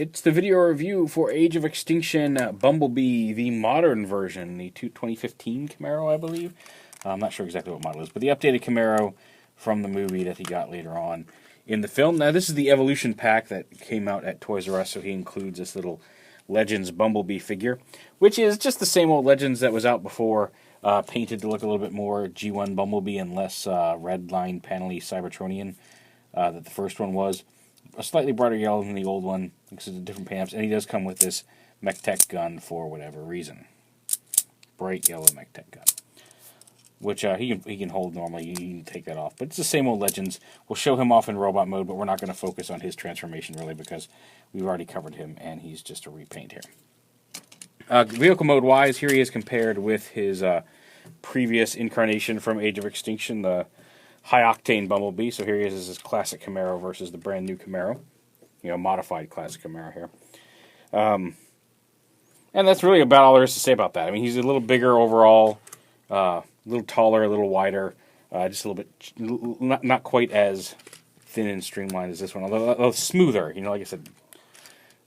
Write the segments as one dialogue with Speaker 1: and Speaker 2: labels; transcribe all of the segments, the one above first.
Speaker 1: It's the video review for Age of Extinction Bumblebee, the modern version, the 2015 Camaro, I believe. I'm not sure exactly what model it is, but the updated Camaro from the movie that he got later on in the film. Now, this is the Evolution pack that came out at Toys R Us, so he includes this little Legends Bumblebee figure, which is just the same old Legends that was out before, painted to look a little bit more G1 Bumblebee and less red line panel-y Cybertronian that the first one was. A slightly brighter yellow than the old one because of the different paint ups, and he does come with this MechTech gun for whatever reason. Bright yellow MechTech gun, which he can hold normally. You can take that off, but it's the same old Legends. We'll show him off in robot mode, but we're not going to focus on his transformation really because we've already covered him, and he's just a repaint here. Vehicle mode wise, here he is compared with his previous incarnation from Age of Extinction, the high-octane Bumblebee. So here he is as his classic Camaro versus the brand-new Camaro. Modified classic Camaro here. And that's really about all there is to say about that. I mean, he's a little bigger overall, a little taller, a little wider, just a little bit, not quite as thin and streamlined as this one, although a little smoother. Like I said,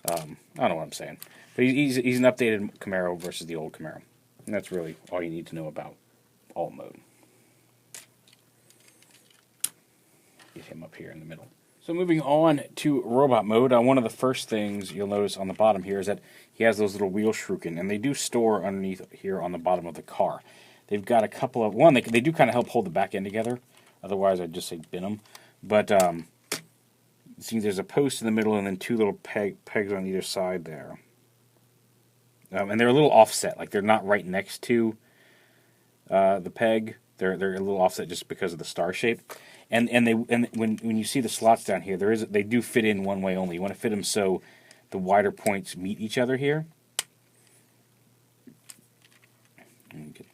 Speaker 1: I don't know what I'm saying. But he's an updated Camaro versus the old Camaro. And that's really all you need to know about alt mode. Get him up here in the middle. So moving on to robot mode, one of the first things you'll notice on the bottom here is that he has those little wheel shuriken, and they do store underneath here on the bottom of the car. They've got a couple of, they do kind of help hold the back end together, otherwise I'd just say bin them. But see, there's a post in the middle and then two little pegs on either side there. And they're a little offset, like they're not right next to the peg. They're a little offset just because of the star shape. And when you see the slots down here, they do fit in one way only. You want to fit them so the wider points meet each other here.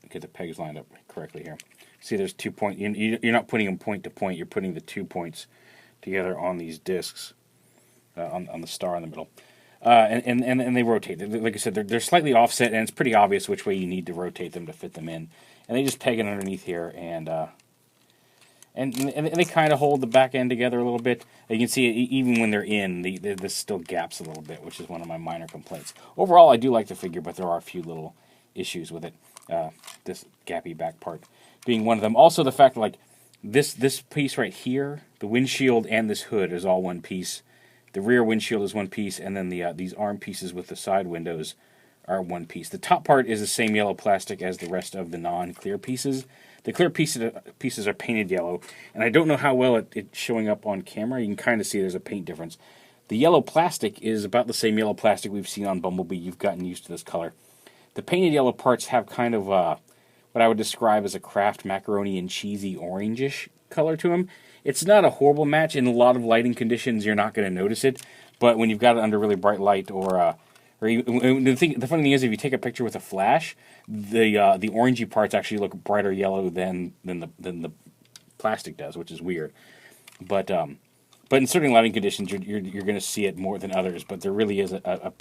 Speaker 1: Get the pegs lined up correctly here. See, there's 2 points. You're not putting them point to point. You're putting the 2 points together on these discs on the star in the middle. And they rotate. Like I said, they're slightly offset, and it's pretty obvious which way you need to rotate them to fit them in. And they just peg it underneath here, and they kind of hold the back end together a little bit. You can see even when they're in, there's still gaps a little bit, which is one of my minor complaints. Overall, I do like the figure, but there are a few little issues with it. This gappy back part being one of them. Also, the fact that like this piece right here, the windshield and this hood is all one piece. The rear windshield is one piece, and then these arm pieces with the side windows are one piece. The top part is the same yellow plastic as the rest of the non-clear pieces. The clear pieces are painted yellow, and I don't know how well it's showing up on camera. You can kind of see there's a paint difference. The yellow plastic is about the same yellow plastic we've seen on Bumblebee. You've gotten used to this color. The painted yellow parts have kind of what I would describe as a Kraft macaroni and cheesy orangish color to them. It's not a horrible match. In a lot of lighting conditions, you're not going to notice it, but when you've got it under really bright light the funny thing is, if you take a picture with a flash, the orangey parts actually look brighter yellow than the plastic does, which is weird. But in certain lighting conditions, you're going to see it more than others. But there really is a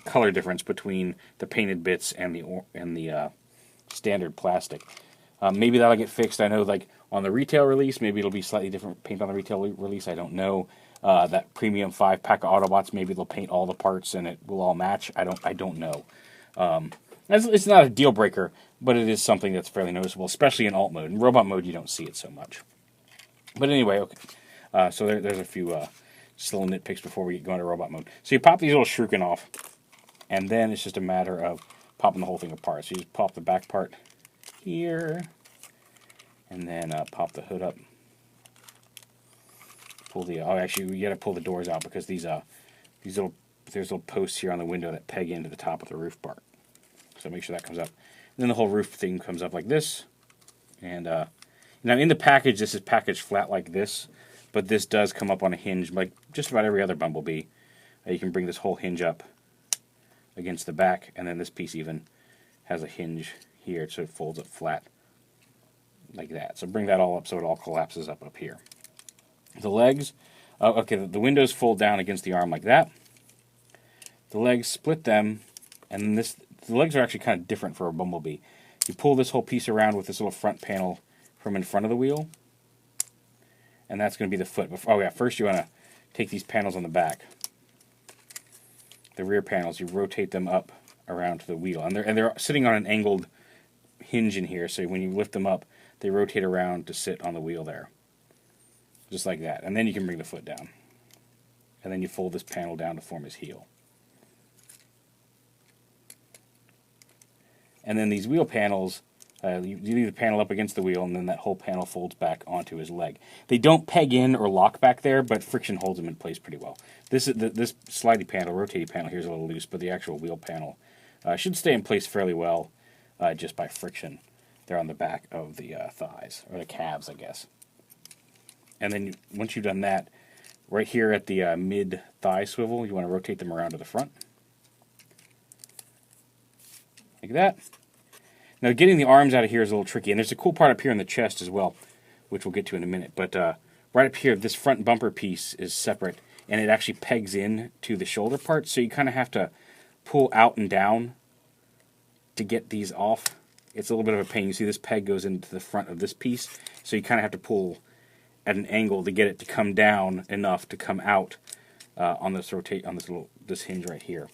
Speaker 1: color difference between the painted bits and the standard plastic. Maybe that'll get fixed. I know, like on the retail release, maybe it'll be slightly different paint on the retail release. I don't know. That premium 5-pack of Autobots, maybe they'll paint all the parts and it will all match. I don't know. It's not a deal breaker, but it is something that's fairly noticeable, especially in alt mode. In robot mode, you don't see it so much. But anyway, okay. So there's a few just little nitpicks before we go into robot mode. So you pop these little shuriken off, and then it's just a matter of popping the whole thing apart. So you just pop the back part here, and then pop the hood up. Pull the actually you got to pull the doors out because there's little posts here on the window that peg into the top of the roof part. So make sure that comes up. And then the whole roof thing comes up like this. And now in the package, this is packaged flat like this, but this does come up on a hinge like just about every other Bumblebee. You can bring this whole hinge up against the back, and then this piece even has a hinge here, so it folds up flat like that. So bring that all up so it all collapses up here. The legs, the windows fold down against the arm like that. The legs, split them, and the legs are actually kind of different for a Bumblebee. You pull this whole piece around with this little front panel from in front of the wheel, and that's going to be the foot. First you want to take these panels on the back, the rear panels, you rotate them up around to the wheel. And they're sitting on an angled hinge in here, so when you lift them up, they rotate around to sit on the wheel there. Just like that. And then you can bring the foot down. And then you fold this panel down to form his heel. And then these wheel panels, you leave the panel up against the wheel, and then that whole panel folds back onto his leg. They don't peg in or lock back there, but friction holds them in place pretty well. This slidey panel, rotating panel here is a little loose, but the actual wheel panel should stay in place fairly well just by friction there on the back of the thighs, or the calves, I guess. And then once you've done that, right here at the mid-thigh swivel, you want to rotate them around to the front. Like that. Now getting the arms out of here is a little tricky, and there's a cool part up here in the chest as well, which we'll get to in a minute. But right up here, this front bumper piece is separate, and it actually pegs in to the shoulder part, so you kind of have to pull out and down to get these off. It's a little bit of a pain. You see this peg goes into the front of this piece, so you kind of have to pull at an angle to get it to come down enough to come out on this this hinge right here.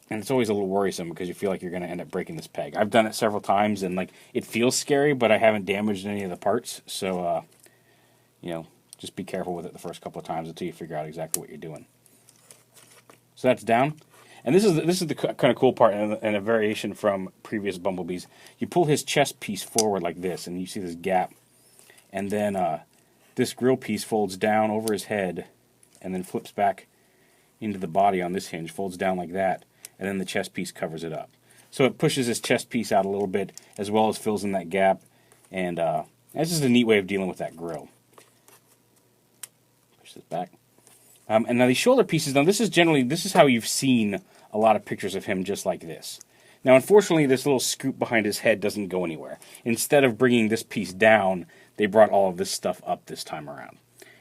Speaker 1: And it's always a little worrisome because you feel like you're going to end up breaking this peg. I've done it several times, and like it feels scary, but I haven't damaged any of the parts. So, just be careful with it the first couple of times until you figure out exactly what you're doing. So that's down. And this is the kind of cool part, and a variation from previous Bumblebees. You pull his chest piece forward like this, and you see this gap. And then this grill piece folds down over his head, and then flips back into the body on this hinge, folds down like that. And then the chest piece covers it up. So it pushes this chest piece out a little bit, as well as fills in that gap. And that's just a neat way of dealing with that grill. Push this back. And now these shoulder pieces, this is how you've seen a lot of pictures of him just like this. Now unfortunately this little scoop behind his head doesn't go anywhere. Instead of bringing this piece down, they brought all of this stuff up this time around.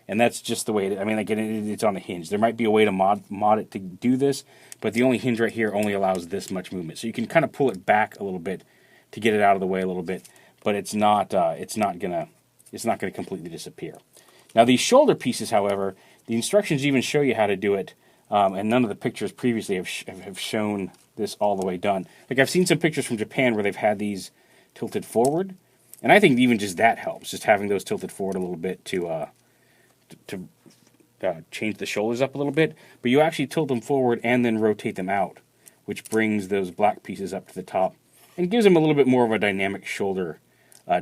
Speaker 1: And that's just the way, it's on a hinge. There might be a way to mod it to do this, but the only hinge right here only allows this much movement. So you can kind of pull it back a little bit to get it out of the way a little bit, but it's not gonna completely disappear. Now these shoulder pieces, however, the instructions even show you how to do it, and none of the pictures previously have shown this all the way done. Like I've seen some pictures from Japan where they've had these tilted forward, and I think even just that helps, just having those tilted forward a little bit to change the shoulders up a little bit, but you actually tilt them forward and then rotate them out, which brings those black pieces up to the top and gives them a little bit more of a dynamic shoulder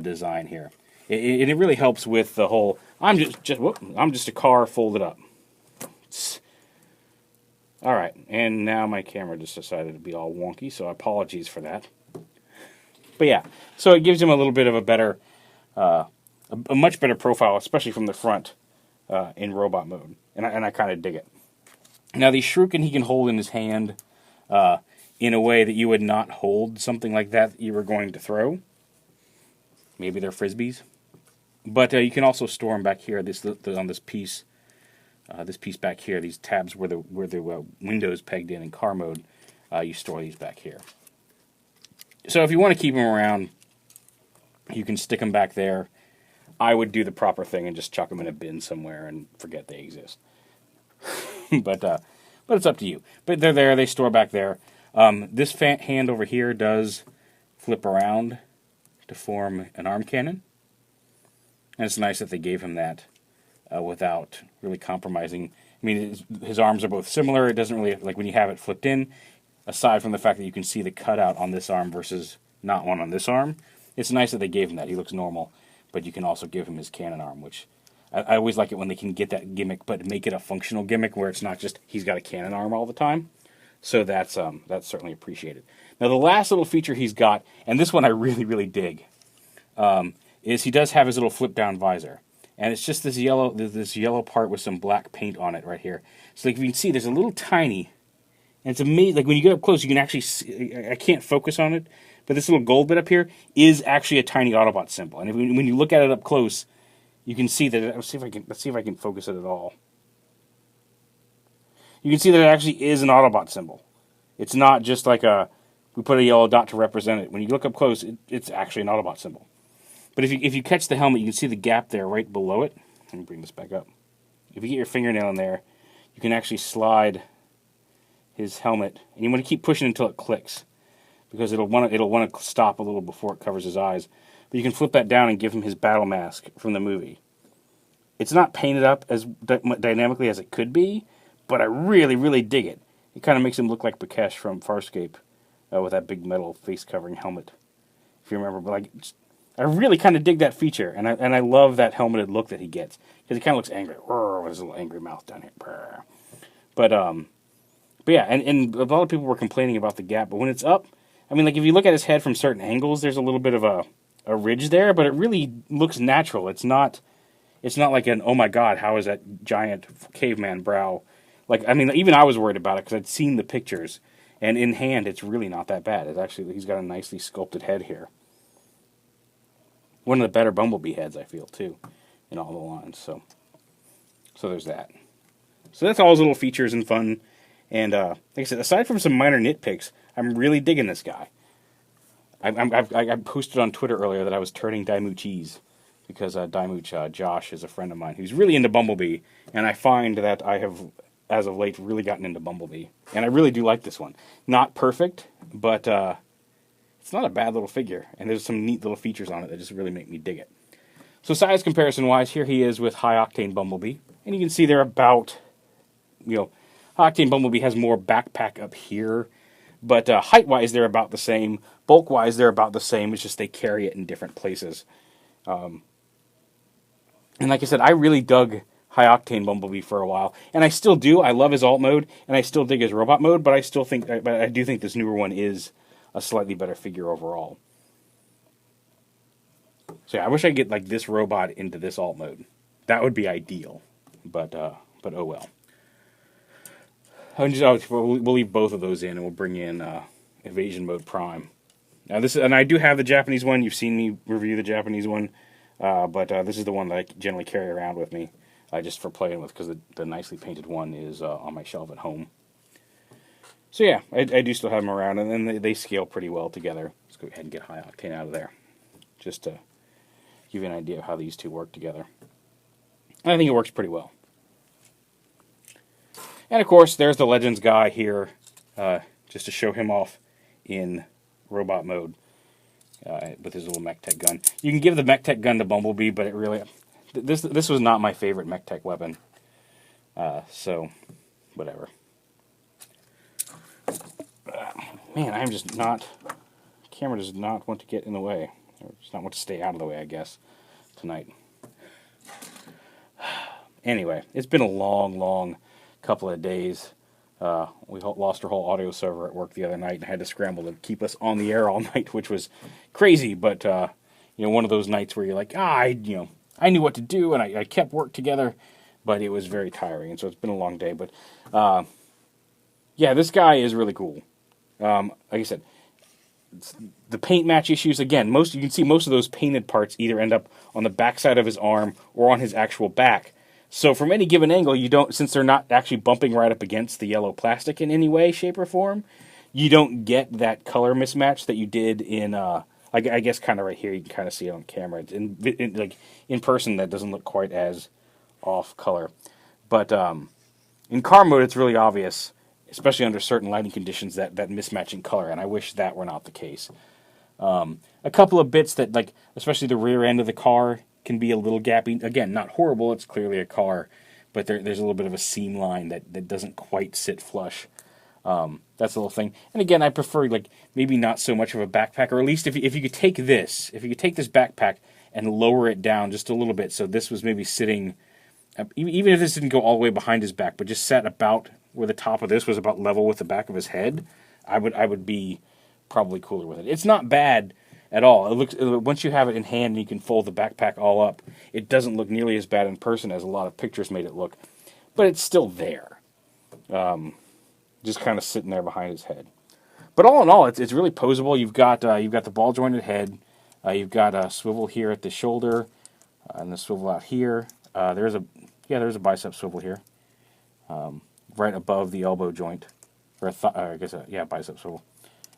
Speaker 1: design here. It really helps with the whole I'm just a car folded up. All right, and now my camera just decided to be all wonky, so apologies for that. But yeah, so it gives him a little bit of a better, a much better profile, especially from the front. In robot mode, and I kind of dig it. Now these shuriken he can hold in his hand in a way that you would not hold something like that you were going to throw. Maybe they're frisbees, but you can also store them back here. On this piece back here, these tabs where the windows pegged in car mode, you store these back here. So if you want to keep them around, you can stick them back there. I would do the proper thing and just chuck them in a bin somewhere and forget they exist. but it's up to you. But they're there. They store back there. This hand over here does flip around to form an arm cannon. And it's nice that they gave him that without really compromising. I mean, his arms are both similar. It doesn't really, like when you have it flipped in, aside from the fact that you can see the cutout on this arm versus not one on this arm, it's nice that they gave him that. He looks normal. But you can also give him his cannon arm, which I always like it when they can get that gimmick, but make it a functional gimmick where it's not just he's got a cannon arm all the time. So that's certainly appreciated. Now the last little feature he's got, and this one I really, really dig, is he does have his little flip down visor, and it's just this yellow part with some black paint on it right here. So like you can see, there's a little tiny, and it's amazing. Like when you get up close, you can actually see, I can't focus on it. But this little gold bit up here is actually a tiny Autobot symbol, and when you look at it up close, you can see that. Let's see if I can focus it at all. You can see that it actually is an Autobot symbol. It's not just like we put a yellow dot to represent it. When you look up close, it's actually an Autobot symbol. But if you catch the helmet, you can see the gap there right below it. Let me bring this back up. If you get your fingernail in there, you can actually slide his helmet, and you want to keep pushing until it clicks, because it'll want to stop a little before it covers his eyes. But you can flip that down and give him his battle mask from the movie. It's not painted up as dynamically as it could be, but I really, really dig it. It kind of makes him look like Peaugh from Farscape with that big metal face-covering helmet, if you remember. But like, I really kind of dig that feature, and I love that helmeted look that he gets, because he kind of looks angry, with his little angry mouth down here. But yeah, and a lot of people were complaining about the gap, but when it's up, I mean, like, if you look at his head from certain angles, there's a little bit of a ridge there, but it really looks natural. It's not like an, oh my god, how is that giant caveman brow? Like, I mean, even I was worried about it, because I'd seen the pictures, and in hand, it's really not that bad. It's actually, he's got a nicely sculpted head here. One of the better Bumblebee heads, I feel, too, in all the lines, so there's that. So that's all his little features and fun, and like I said, aside from some minor nitpicks, I'm really digging this guy. I posted on Twitter earlier that I was turning Daimuchi's, because Daimuch, Josh, is a friend of mine who's really into Bumblebee, and I find that I have, as of late, really gotten into Bumblebee. And I really do like this one. Not perfect, but it's not a bad little figure, and there's some neat little features on it that just really make me dig it. So size comparison-wise, here he is with High Octane Bumblebee, and you can see they're about, High Octane Bumblebee has more backpack up here, but height-wise, they're about the same. Bulk-wise, they're about the same. It's just they carry it in different places. And like I said, I really dug High Octane Bumblebee for a while, and I still do. I love his alt mode, and I still dig his robot mode, but I do think this newer one is a slightly better figure overall. So yeah, I wish I could get like this robot into this alt mode. That would be ideal, but oh well. We'll leave both of those in, and we'll bring in Evasion Mode Prime. Now and I do have the Japanese one. You've seen me review the Japanese one, but this is the one that I generally carry around with me, just for playing with, because the nicely painted one is on my shelf at home. So yeah, I do still have them around, and then they scale pretty well together. Let's go ahead and get High Octane out of there, just to give you an idea of how these two work together. And I think it works pretty well. And of course, there's the Legends guy here, just to show him off in robot mode with his little mech tech gun. You can give the mech tech gun to Bumblebee, but it really, this was not my favorite mech tech weapon. So, whatever. Man, I'm just not, camera does not want to get in the way, or does not want to stay out of the way, I guess, tonight. Anyway, it's been a long couple of days. We lost our whole audio server at work the other night and had to scramble to keep us on the air all night, which was crazy, but one of those nights where you're like, I knew what to do, and I kept work together, but it was very tiring, and so it's been a long day. But yeah, this guy is really cool. Like I said, the paint match issues, again, you can see most of those painted parts either end up on the backside of his arm or on his actual back. So from any given angle, you don't, since they're not actually bumping right up against the yellow plastic in any way, shape, or form, you don't get that color mismatch that you did in, I guess kind of right here, you can kind of see it on camera. In person, that doesn't look quite as off color. But in car mode, it's really obvious, especially under certain lighting conditions, that mismatch in color, and I wish that were not the case. A couple of bits that, like, especially the rear end of the car, can be a little gappy. Again, not horrible, it's clearly a car, but there's a little bit of a seam line that doesn't quite sit flush. That's a little thing. And again, I prefer, like, maybe not so much of a backpack, or at least if you could take this backpack and lower it down just a little bit, so this was maybe sitting, even if this didn't go all the way behind his back, but just sat about where the top of this was about level with the back of his head, I would be probably cooler with it. It's not bad at all. It looks, once you have it in hand and you can fold the backpack all up, it doesn't look nearly as bad in person as a lot of pictures made it look, but it's still there, just kind of sitting there behind his head. But all in all, it's really posable. You've got the ball jointed head, you've got a swivel here at the shoulder, and the swivel out here. There's a bicep swivel here, right above the elbow joint, or bicep swivel.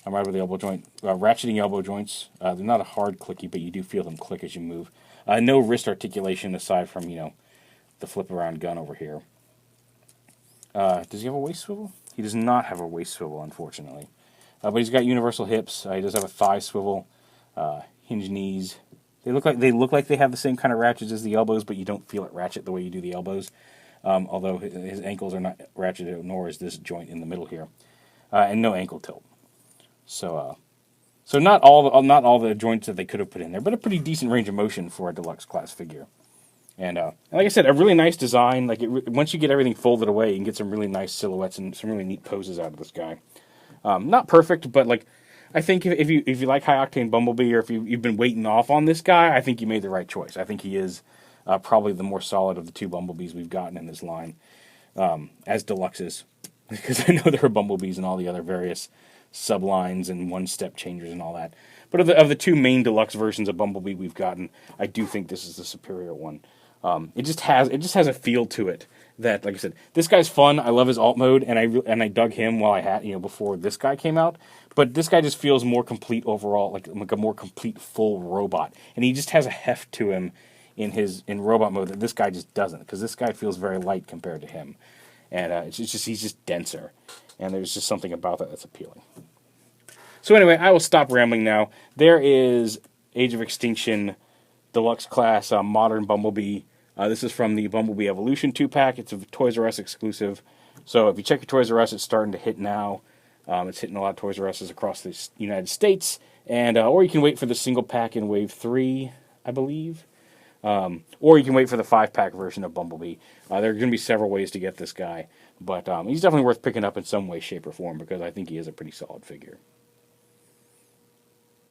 Speaker 1: I'm right over the elbow joint. Ratcheting elbow joints, they're not a hard clicky, but you do feel them click as you move. No wrist articulation aside from, the flip around gun over here. Does he have a waist swivel? He does not have a waist swivel, unfortunately. But he's got universal hips. He does have a thigh swivel, hinge knees. They look like they have the same kind of ratchets as the elbows, but you don't feel it ratchet the way you do the elbows. Although his ankles are not ratcheted, nor is this joint in the middle here, and no ankle tilt. So not all the joints that they could have put in there, but a pretty decent range of motion for a deluxe class figure. And like I said, a really nice design. Once you get everything folded away, you can get some really nice silhouettes and some really neat poses out of this guy. Not perfect, but I think if you like High Octane Bumblebee, or if you've been waiting off on this guy, I think you made the right choice. I think he is probably the more solid of the two Bumblebees we've gotten in this line as deluxes, because I know there are Bumblebees and all the other various sublines and one-step changers and all that. But of the two main deluxe versions of Bumblebee we've gotten, I do think this is the superior one. It just has a feel to it that, like I said, this guy's fun. I love his alt mode, and I dug him while I had before this guy came out. But this guy just feels more complete overall, like a more complete full robot, and he just has a heft to him in robot mode that this guy just doesn't, because this guy feels very light compared to him, and he's just denser, and there's just something about that that's appealing. So anyway, I will stop rambling now. There is Age of Extinction Deluxe Class Modern Bumblebee. This is from the Bumblebee Evolution 2-pack. It's a Toys R Us exclusive. So if you check your Toys R Us, it's starting to hit now. It's hitting a lot of Toys R Us's across the United States. And or you can wait for the single pack in Wave 3, I believe. Or you can wait for the 5-pack version of Bumblebee. There are going to be several ways to get this guy. But he's definitely worth picking up in some way, shape, or form, because I think he is a pretty solid figure.